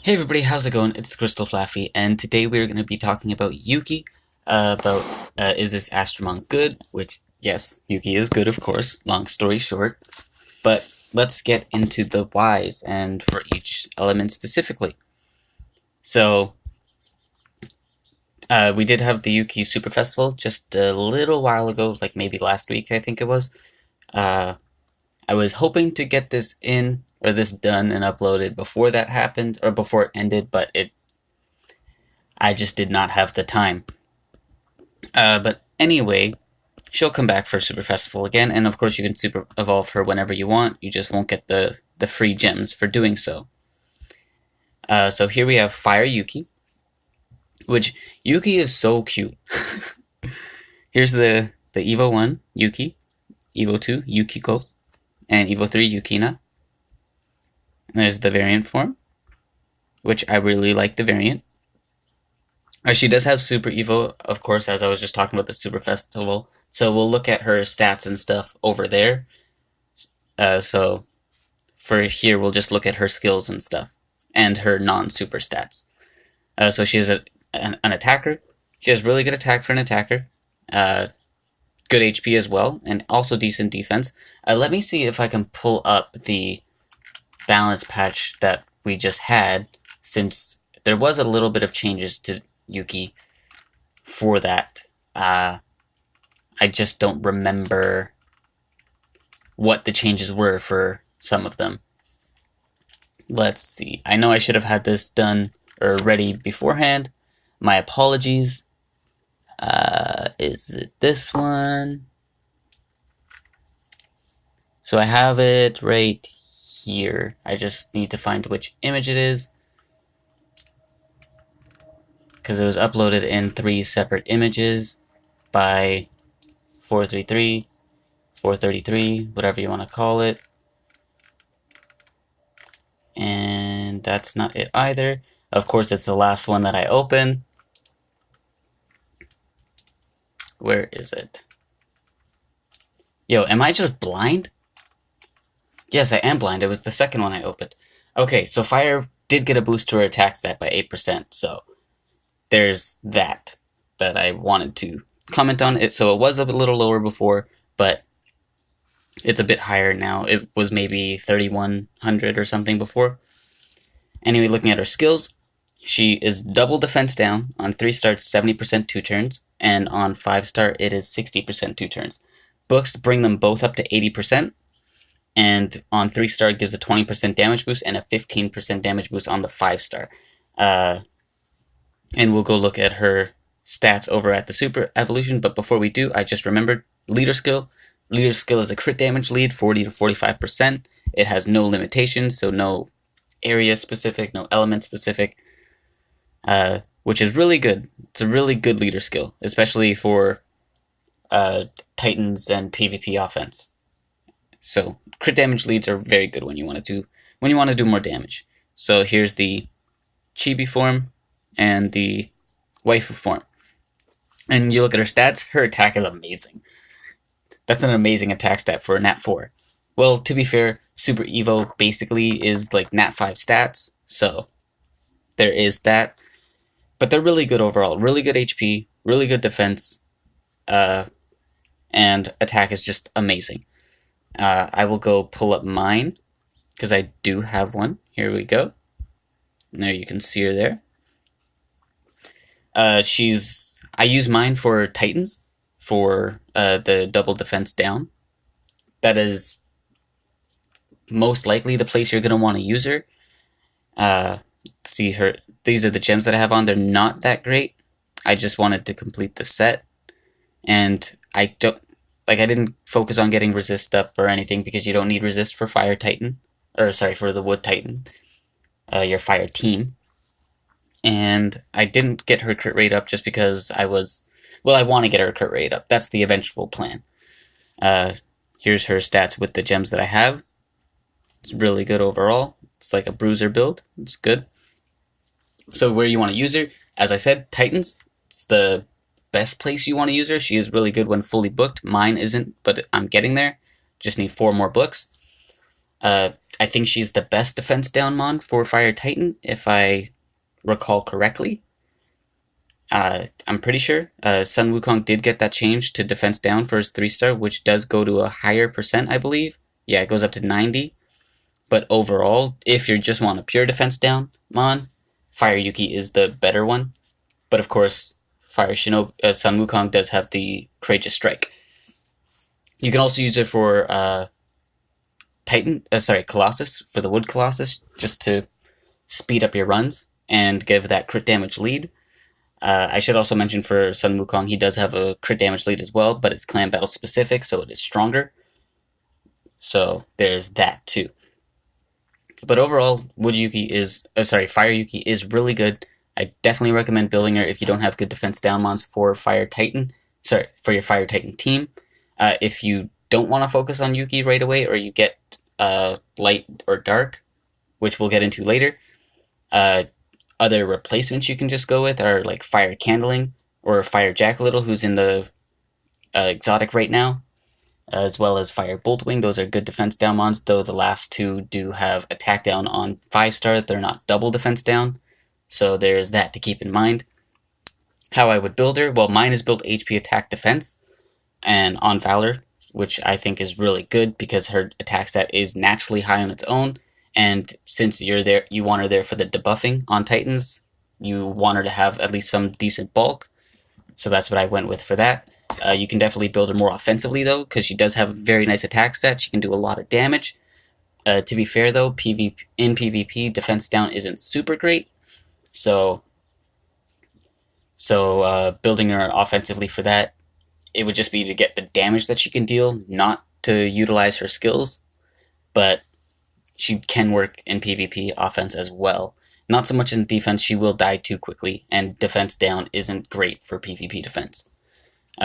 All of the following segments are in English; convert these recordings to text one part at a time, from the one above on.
Hey everybody, how's it going? It's the Crystal Flaffy, and today we're going to be talking about Yuki, is this Astromon good? Which, yes, Yuki is good, of course, long story short, but let's get into the whys and for each element specifically. So, we did have the Yuki Super Festival just a little while ago, like maybe last week, I think it was. Uh, I was hoping to get this done and uploaded before that happened, or before it ended, but I just did not have the time. But anyway, she'll come back for Super Festival again, and of course you can Super Evolve her whenever you want, you just won't get the free gems for doing so. So here we have Fire Yuki, which Yuki is so cute. Here's the Evo 1, Yuki, Evo 2, Yukiko, and Evo 3, Yuki-onna. And there's the variant form, which I really like the variant. She does have Super Evo, of course, as I was just talking about the Super Festival. So we'll look at her stats and stuff over there. So for here, we'll just look at her skills and stuff, and her non-super stats. So she is an attacker. She has really good attack for an attacker. Good HP as well, and also decent defense. Let me see if I can pull up the balance patch that we just had, since there was a little bit of changes to Yuki for that. I just don't remember what the changes were for some of them. Let's see. I know I should have had this done or ready beforehand. My apologies. Is it this one? So I have it right here. I just need to find which image it is, because it was uploaded in 3 separate images by 433, 433, whatever you want to call it. And that's not it either. Of course, it's the last one that I open. Where is it? Yo, am I just blind? Yes, I am blind. It was the second one I opened. Okay, so Fire did get a boost to her attack stat by 8%, so there's that I wanted to comment on. It. So it was a little lower before, but it's a bit higher now. It was maybe 3,100 or something before. Anyway, looking at her skills, she is double defense down. On 3-star, 70% 2 turns, and on 5-star, it is 60% 2 turns. Books bring them both up to 80%, and on 3-star, it gives a 20% damage boost and a 15% damage boost on the 5-star. And we'll go look at her stats over at the Super Evolution, but before we do, I just remembered Leader Skill. Leader Skill is a crit damage lead, 40 to 45%. It has no limitations, so no area specific, no element specific, which is really good. It's a really good leader skill, especially for Titans and PvP offense. So crit damage leads are very good when you want to do more damage. So here's the Chibi form and the Waifu form. And you look at her stats, her attack is amazing. That's an amazing attack stat for a Nat 4. Well, to be fair, Super Evo basically is like Nat 5 stats, so there is that. But they're really good overall. Really good HP, really good defense, and attack is just amazing. I will go pull up mine, because I do have one. Here we go. And there you can see her there. I use mine for Titans, for the double defense down. That is most likely the place you're going to want to use her. See her. These are the gems that I have on. They're not that great. I just wanted to complete the set, and I didn't focus on getting resist up or anything, because you don't need resist for Fire Titan, or sorry, for the Wood Titan, your Fire team. And I didn't get her crit rate up just because I want to get her crit rate up. That's the eventual plan. Here's her stats with the gems that I have. It's really good overall. It's like a bruiser build. It's good. So where you want to use her, as I said, Titans. It's the best place you want to use her. She is really good when fully booked. Mine isn't, but I'm getting there. Just need 4 more books. I think she's the best defense down mon for Fire Titan, if I recall correctly. I'm pretty sure Sun Wukong did get that change to defense down for his 3-star, which does go to a higher percent, I believe. Yeah, it goes up to 90. But overall, if you just want a pure defense down mon, Fire Yuki is the better one. But of course, Sun Wukong does have the Courageous Strike. You can also use it for Colossus, for the Wood Colossus, just to speed up your runs and give that crit damage lead. I should also mention for Sun Wukong, he does have a crit damage lead as well, but it's clan battle specific, so it is stronger. So there's that too. But overall, Fire Yuki is really good. I definitely recommend building her if you don't have good defense down mons for Fire Titan. For your Fire Titan team. If you don't want to focus on Yuki right away, or you get light or dark, which we'll get into later, other replacements you can just go with are like Fire Candling or Fire Jackalittle, who's in the exotic right now, as well as Fire Boltwing. Those are good defense down mons, though the last two do have attack down on 5-star. They're not double defense down, so there's that to keep in mind. How I would build her? Well, mine is built HP attack defense and on Valor, which I think is really good because her attack stat is naturally high on its own. And since you want her there for the debuffing on Titans, you want her to have at least some decent bulk. So that's what I went with for that. You can definitely build her more offensively, though, because she does have a very nice attack stat. She can do a lot of damage. To be fair, though, in PvP, defense down isn't super great. So building her offensively for that, it would just be to get the damage that she can deal, not to utilize her skills. But she can work in PvP offense as well. Not so much in defense, she will die too quickly, and defense down isn't great for PvP defense.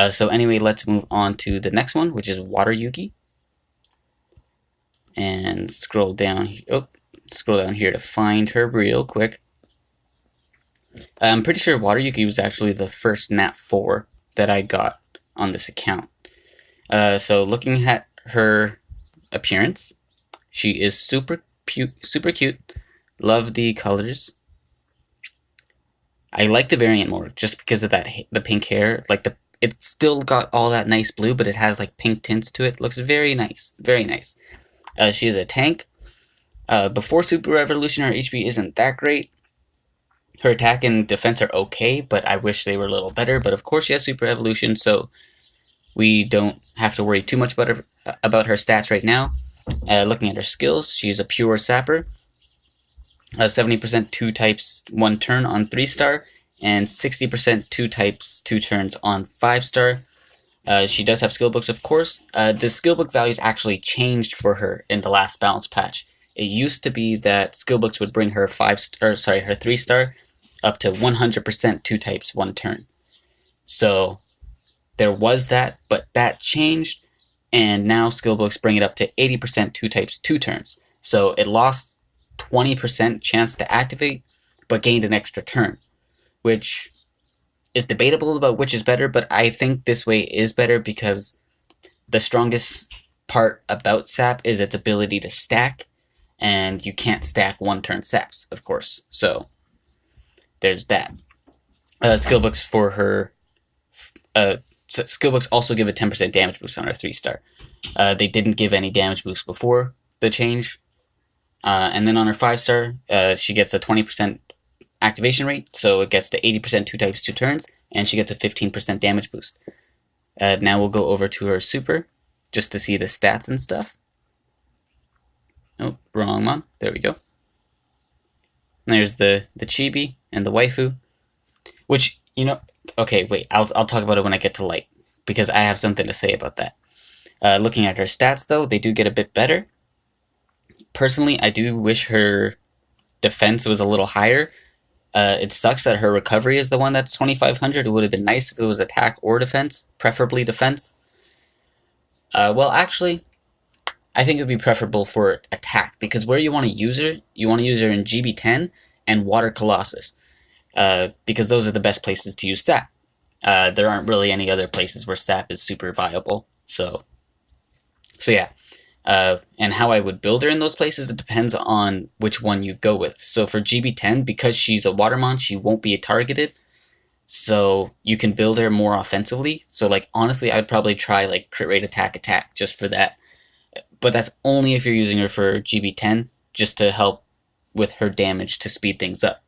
So anyway, let's move on to the next one, which is Water Yuki. And scroll down here to find her real quick. I'm pretty sure Water Yuki was actually the first Nat 4 that I got on this account. So looking at her appearance, she is super cute. Love the colors. I like the variant more just because of the pink hair. It's still got all that nice blue, but it has like pink tints to it. Looks very nice, very nice. She is a tank. Before Super Evolution, her HP isn't that great. Her attack and defense are okay, but I wish they were a little better. But of course, she has Super Evolution, so we don't have to worry too much about her stats right now. Looking at her skills, she's a pure sapper. 70% 2 types 1 turn on 3-star, and 60% 2 types 2 turns on 5-star. She does have skill books, of course. The skill book values actually changed for her in the last balance patch. It used to be that skill books would bring her her 3-star up to 100% 2 types 1 turn. So there was that, but that changed, and now skill books bring it up to 80% 2 types 2 turns. So it lost 20% chance to activate, but gained an extra turn, which is debatable about which is better, but I think this way is better because the strongest part about Sap is its ability to stack, and you can't stack 1-turn Saps, of course. So there's that. Skill books for her. Skill books also give a 10% damage boost on her 3-star. They didn't give any damage boost before the change. And then on her 5-star, she gets a 20% activation rate, so it gets to 80% 2 types 2 turns, and she gets a 15% damage boost. Now we'll go over to her super, just to see the stats and stuff. Oh, wrong one. There we go. And there's the chibi and the waifu, which, okay, wait, I'll talk about it when I get to light, because I have something to say about that. Looking at her stats, though, they do get a bit better. Personally, I do wish her defense was a little higher. It sucks that her recovery is the one that's 2,500. It would have been nice if it was attack or defense, preferably defense. Well, actually, I think it would be preferable for attack, because where you want to use her in GB10 and Water Colossus, because those are the best places to use Sap. There aren't really any other places where Sap is super viable. So yeah. And how I would build her in those places, it depends on which one you go with. So for GB10, because she's a Watermon, she won't be targeted. So you can build her more offensively. So like honestly, I'd probably try like crit rate attack just for that. But that's only if you're using her for GB10, just to help with her damage to speed things up.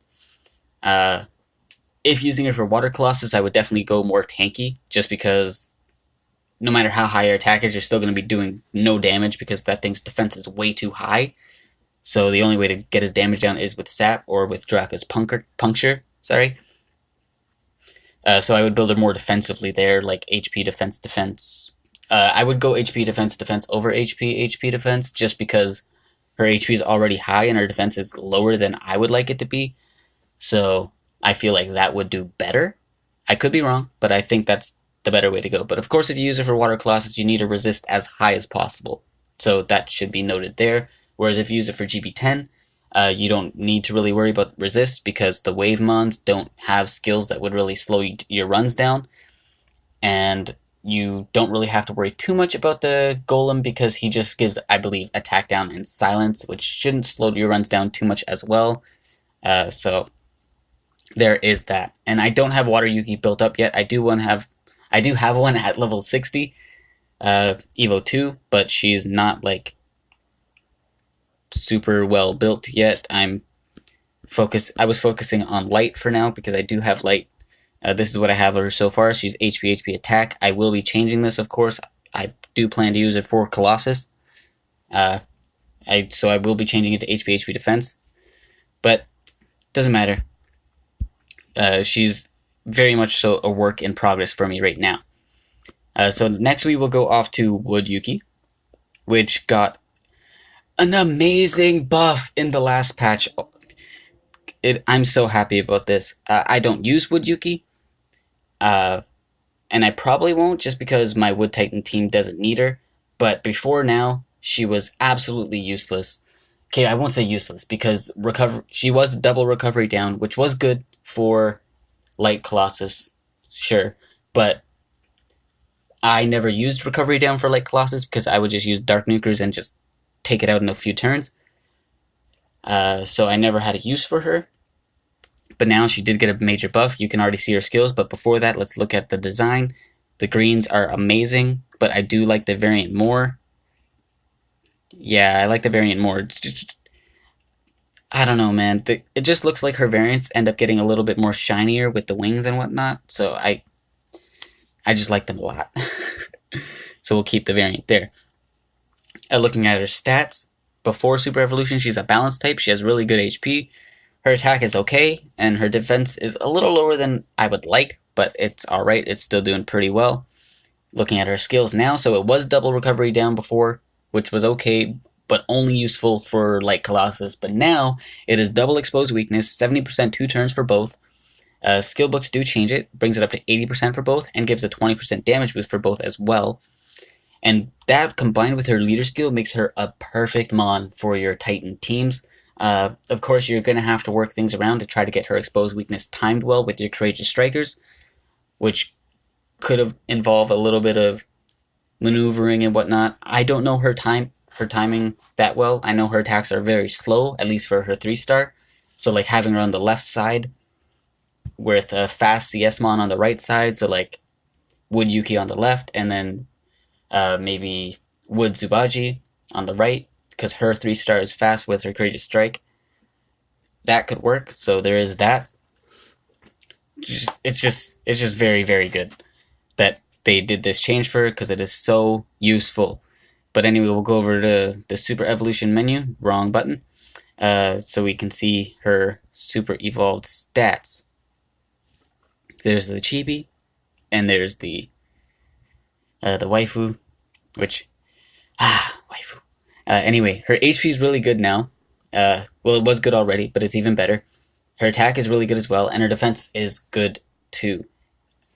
If using her for Water Colossus, I would definitely go more tanky, just because no matter how high your attack is, you're still going to be doing no damage because that thing's defense is way too high. So the only way to get his damage down is with Sap or with Draka's Puncture. Sorry. So I would build her more defensively there, like HP defense. I would go HP defense over HP defense, just because her HP is already high and her defense is lower than I would like it to be. So I feel like that would do better. I could be wrong, but I think that's the better way to go. But of course, if you use it for Water Colossus, you need to resist as high as possible. So that should be noted there. Whereas if you use it for GB10, you don't need to really worry about resist, because the Wave Mons don't have skills that would really slow your runs down. And you don't really have to worry too much about the Golem, because he just gives, I believe, attack down and silence, which shouldn't slow your runs down too much as well. So there is that. And I don't have Water Yuki built up yet. I do have one at level 60, Evo 2, but she's not like super well built yet. I was focusing on light for now, because I do have light. This is what I have of her so far. She's HP attack. I will be changing this, of course. I do plan to use it for Colossus. So I will be changing it to HP defense. But doesn't matter. She's very much so a work in progress for me right now. So next we will go off to Wood Yuki, which got an amazing buff in the last patch. I'm so happy about this. I don't use Wood Yuki, and I probably won't, just because my Wood Titan team doesn't need her. But before now, she was absolutely useless. Okay, I won't say useless, because she was double recovery down, which was good for Light Colossus, sure. But I never used recovery down for Light Colossus, because I would just use Dark Nukers and just take it out in a few turns. So I never had a use for her. But now she did get a major buff. You can already see her skills, but before that, let's look at the design. The greens are amazing, but I do like the variant more. Yeah, I like the variant more. It's just, I don't know, man. It just looks like her variants end up getting a little bit more shinier with the wings and whatnot. So I just like them a lot. So we'll keep the variant there. Looking at her stats, before Super Evolution, she's a balanced type. She has really good HP. Her attack is okay, and her defense is a little lower than I would like, but it's alright. It's still doing pretty well. Looking at her skills now, so it was double recovery down before, which was okay, but only useful for Light Colossus. But now, it is double exposed weakness, 70% 2 turns for both. Skill books do change it, brings it up to 80% for both, and gives a 20% damage boost for both as well. And that, combined with her leader skill, makes her a perfect Mon for your Titan teams. Of course, you're going to have to work things around to try to get her exposed weakness timed well with your Courageous Strikers, which could have involved a little bit of maneuvering and whatnot. I don't know her timing that well. I know her attacks are very slow, at least for her 3-star. So like having her on the left side with a fast CSmon on the right side, so like Wood Yuki on the left, and then maybe Wood Zubaji on the right, because her 3-star is fast with her Courageous Strike. That could work, so there is that. It's just very, very good that they did this change for her, because it is so useful. But anyway, we'll go over to the Super Evolution menu, wrong button, so we can see her Super Evolved stats. There's the Chibi, and there's the waifu, which, waifu. Anyway, her HP is really good now. Well, it was good already, but it's even better. Her attack is really good as well, and her defense is good too.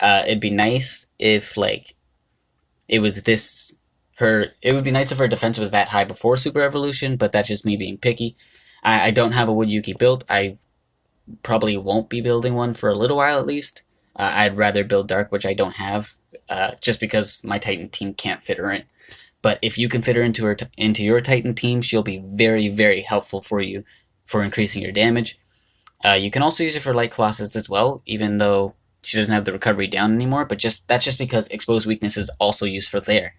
It'd be nice if, like, it was this, it would be nice if her defense was that high before Super Evolution, but that's just me being picky. I don't have a Wood Yuki built. I probably won't be building one for a little while at least. I'd rather build Dark, which I don't have, just because my Titan team can't fit her in. But if you can fit her into your Titan team, she'll be very, very helpful for you for increasing your damage. You can also use it for light colossus as well, even though she doesn't have the recovery down anymore. But that's just because exposed weakness is also used for there.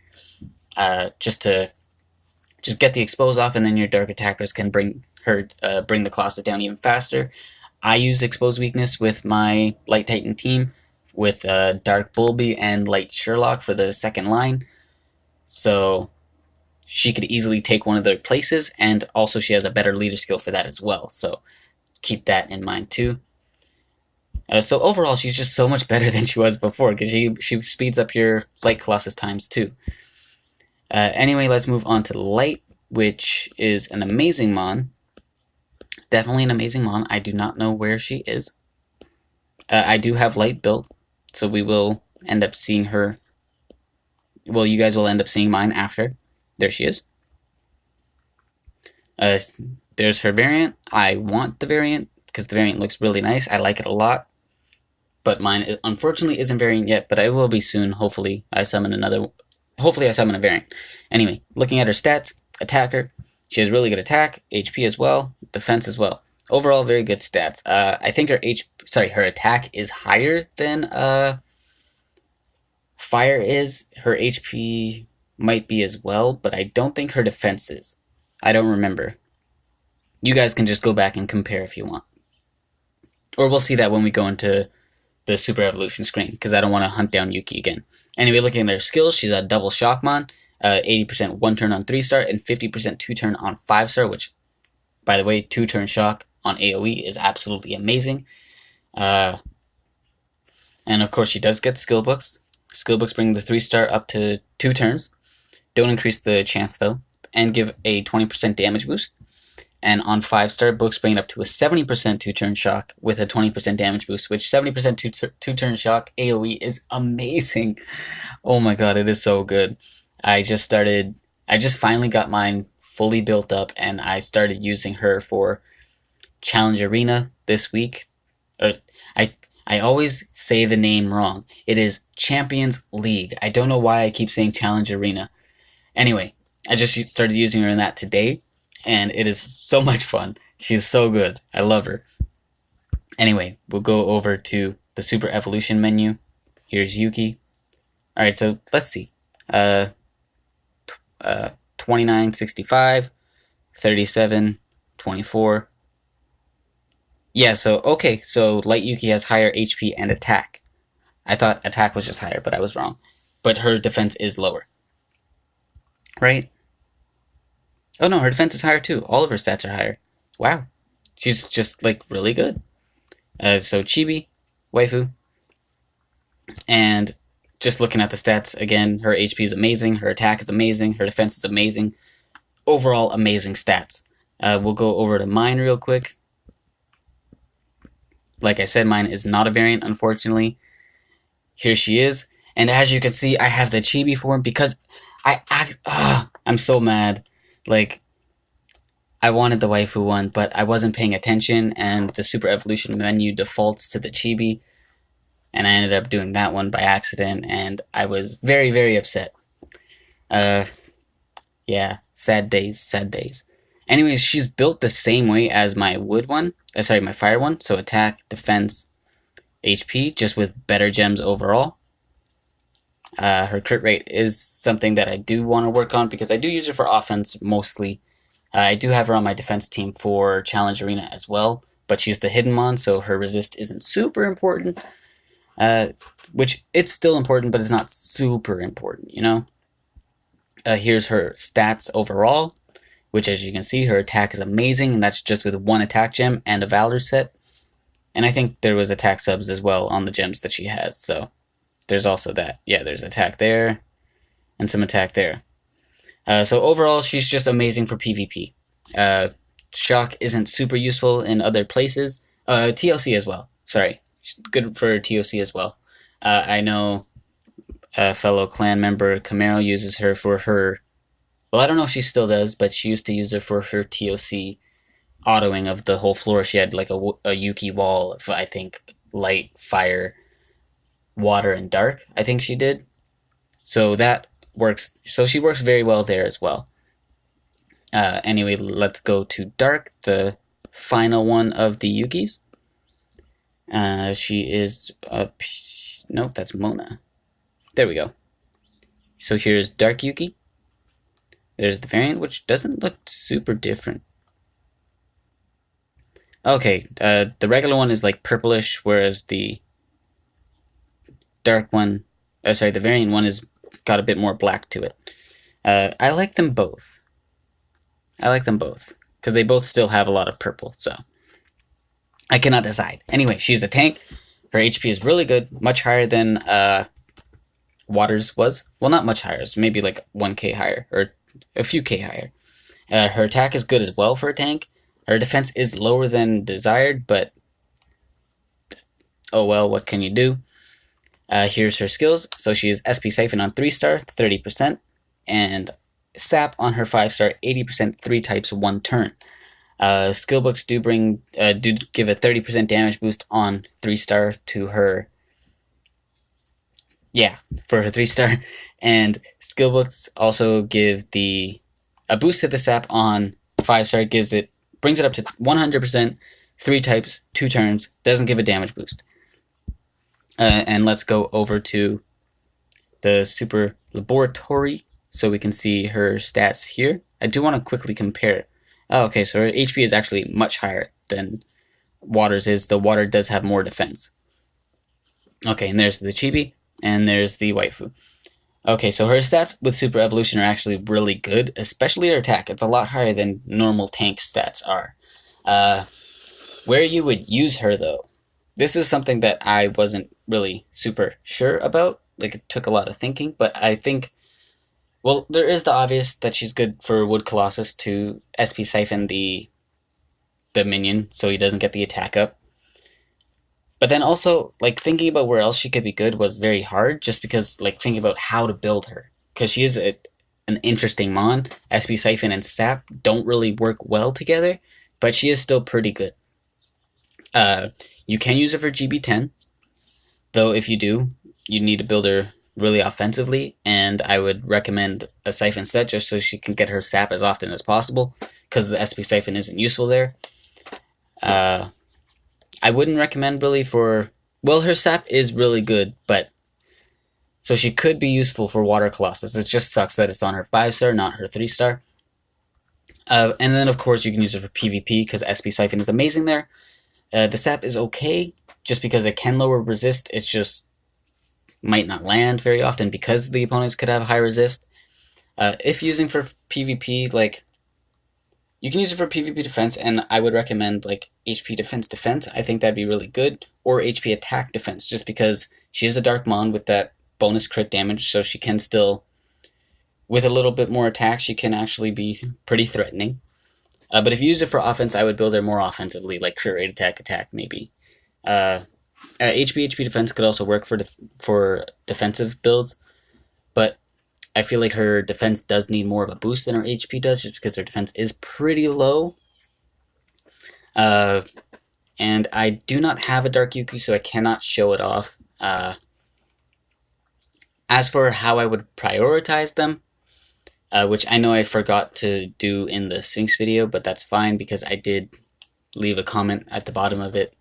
Just get the expose off, and then your dark attackers can bring the colossus down even faster. I use exposed weakness with my light Titan team, with Dark Bulby and Light Sherlock for the second line. So she could easily take one of their places, and also she has a better leader skill for that as well. So keep that in mind too. So overall, she's just so much better than she was before, because she speeds up your Light Colossus times too. Anyway, let's move on to Light, which is an amazing mon. Definitely an amazing mon. I do not know where she is. I do have Light built, so we will end up seeing her. Well, you guys will end up seeing mine after. There she is. There's her variant. I want the variant because the variant looks really nice. I like it a lot. But mine, unfortunately, isn't variant yet, but I will be soon. Hopefully, I summon a variant. Anyway, looking at her stats, attacker. She has really good attack, HP as well, defense as well. Overall, very good stats. I think her attack is higher than fire is. Her HP might be as well, but I don't think her defense is. I don't remember. You guys can just go back and compare if you want. Or we'll see that when we go into the Super Evolution screen, because I don't want to hunt down Yuki again. Anyway, looking at her skills, she's a double Shockmon, 80% 1-turn on 3-star, and 50% 2-turn on 5-star, which, by the way, 2-turn shock on AoE is absolutely amazing. And of course, she does get skill books. Skill books bring the 3-star up to 2 turns. Don't increase the chance, though, and give a 20% damage boost. And on 5-star, books bring it up to a 70% 2-turn shock with a 20% damage boost, which 70% 2-turn shock AoE is amazing. Oh my god, it is so good. I just finally got mine fully built up, and I started using her for Challenge Arena this week. I always say the name wrong. It is Champions League. I don't know why I keep saying Challenge Arena. Anyway, I just started using her in that today, and it is so much fun. She's so good. I love her. Anyway, we'll go over to the Super Evolution menu. Here's Yuki. Alright, so let's see. 29, 65, 37, 24. Yeah, so Light Yuki has higher HP and attack. I thought attack was just higher, but I was wrong. But her defense is lower. Right? Oh no, her defense is higher too. All of her stats are higher. Wow. She's just, like, really good. So Chibi, waifu. And just looking at the stats, again, her HP is amazing, her attack is amazing, her defense is amazing. Overall, amazing stats. We'll go over to mine real quick. Like I said, mine is not a variant, unfortunately. Here she is. And as you can see, I have the Chibi form because I'm so mad. Like, I wanted the waifu one, but I wasn't paying attention, and the Super Evolution menu defaults to the Chibi, and I ended up doing that one by accident, and I was very, very upset. Yeah, sad days, sad days. Anyways, she's built the same way as my wood one, my fire one, so attack, defense, HP, just with better gems overall. Her crit rate is something that I do want to work on, because I do use her for offense mostly. I do have her on my defense team for Challenge Arena as well, but she's the hidden mon, so her resist isn't super important. Which, it's still important, but it's not super important, you know? Here's her stats overall, which, as you can see, her attack is amazing, and that's just with 1 attack gem and a Valor set. And I think there was attack subs as well on the gems that she has, so there's also that. Yeah, there's attack there, and some attack there. So overall, she's just amazing for PvP. Shock isn't super useful in other places. TLC as well. Sorry. Good for TOC as well. I know a fellow clan member, Camaro, uses her for her... Well, I don't know if she still does, but she used to use her for her TOC autoing of the whole floor. She had like a Yuki wall of, I think, light, fire, water, and dark, I think she did. So that works. So she works very well there as well. Anyway, let's go to Dark, the final one of the Yukis. She is nope, that's Mona. There we go. So here's Dark Yuki. There's the variant, which doesn't look super different. Okay, the regular one is like purplish, whereas the dark one, the variant one is got a bit more black to it. I like them both. Because they both still have a lot of purple, so I cannot decide. Anyway, she's a tank. Her HP is really good, much higher than Water's was. Well, not much higher, it's maybe like 1k higher, or a few k higher. Her attack is good as well for a tank. Her defense is lower than desired, but oh well, what can you do? Here's her skills. So she is SP Siphon on 3-star, 30%, and Sap on her 5-star, 80%, 3 types, 1 turn. Skill books do give a 30% damage boost on 3-star to her. Yeah, for her 3-star, and skill books also give a boost to the Sap on 5-star. Brings it up to 100%, 3 types, 2 turns. Doesn't give a damage boost. And let's go over to the Super Laboratory so we can see her stats here. I do want to quickly compare. Oh, okay, so her HP is actually much higher than Water's is. The Water does have more defense. Okay, and there's the Chibi, and there's the Waifu. Okay, so her stats with Super Evolution are actually really good, especially her attack. It's a lot higher than normal tank stats are. Where you would use her, though, this is something that I wasn't really super sure about. Like, it took a lot of thinking, but I think, well, there is the obvious that she's good for Wood Colossus to SP Siphon the minion, so he doesn't get the attack up. But then also, like, thinking about where else she could be good was very hard, just because, like, thinking about how to build her. Because she is an interesting mon. SP Siphon and Sap don't really work well together, but she is still pretty good. You can use her for GB10, though if you do, you need to build her really offensively, and I would recommend a Siphon set just so she can get her Sap as often as possible, because the SP Siphon isn't useful there. I wouldn't recommend really for... Well, her Sap is really good, but... So she could be useful for Water Colossus. It just sucks that it's on her 5-star, not her 3-star. And then, of course, you can use it for PvP, because SP Siphon is amazing there. The Sap is okay, just because it can lower resist. It's just... might not land very often, because the opponents could have high resist. If using for PvP, like... You can use it for PvP defense, and I would recommend, like, HP defense. I think that'd be really good. Or HP attack defense, just because she is a Dark Mon with that bonus crit damage, so she can still, with a little bit more attack, she can actually be pretty threatening. But if you use it for offense, I would build her more offensively, like crit rate attack, maybe. HP defense could also work for defensive builds, but I feel like her defense does need more of a boost than her HP does, just because her defense is pretty low. And I do not have a Dark Yuki, so I cannot show it off. As for how I would prioritize them, which I know I forgot to do in the Sphinx video, but that's fine, because I did leave a comment at the bottom of it.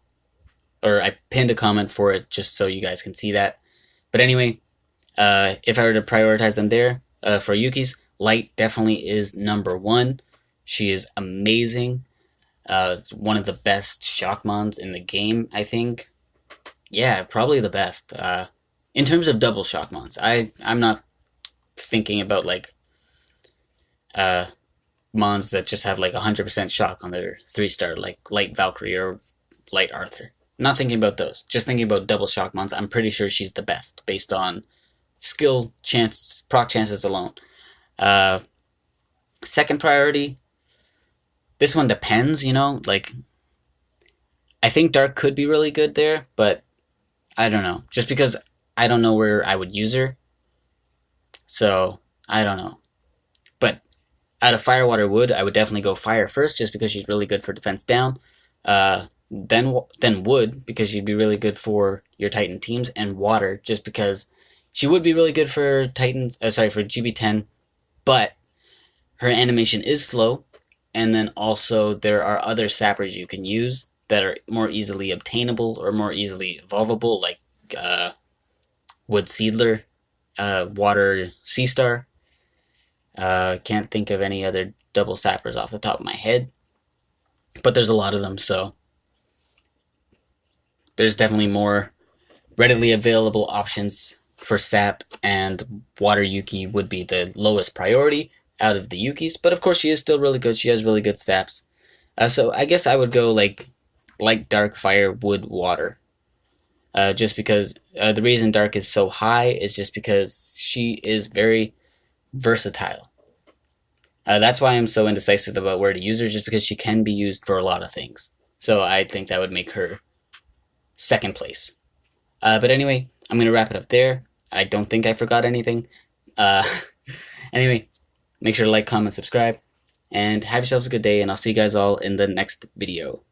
Or I pinned a comment for it, just so you guys can see that. But anyway... if I were to prioritize them there, for Yuki's, Light definitely is number 1. She is amazing. One of the best Shockmons in the game, I think. Yeah, probably the best. In terms of double Shockmons, I'm not thinking about, like, Mons that just have, like, 100% shock on their 3-star, like Light Valkyrie or Light Arthur. Not thinking about those. Just thinking about double Shockmons. I'm pretty sure she's the best, based on skill, chance, proc chances alone. Second priority, this one depends, you know, like, I think Dark could be really good there, but I don't know, just because I don't know where I would use her, so I don't know. But out of Fire, Water, Wood, I would definitely go Fire first, just because she's really good for defense down, then Wood, because she'd be really good for your Titan teams, and Water, just because She would be really good for Titans, for GB10, but her animation is slow, and then also there are other sappers you can use that are more easily obtainable or more easily evolvable, like Wood Seedler, Water Sea Star. Can't think of any other double sappers off the top of my head, but there's a lot of them, so there's definitely more readily available options for sap, and Water Yuki would be the lowest priority out of the Yukis, but of course she is still really good. She has really good saps. So I guess I would go like dark, fire, wood, water. Just because the reason dark is so high is just because she is very versatile. That's why I'm so indecisive about where to use her, just because she can be used for a lot of things. So I think that would make her second place. But anyway, I'm going to wrap it up there. I don't think I forgot anything. Anyway, make sure to like, comment, subscribe, and have yourselves a good day, and I'll see you guys all in the next video.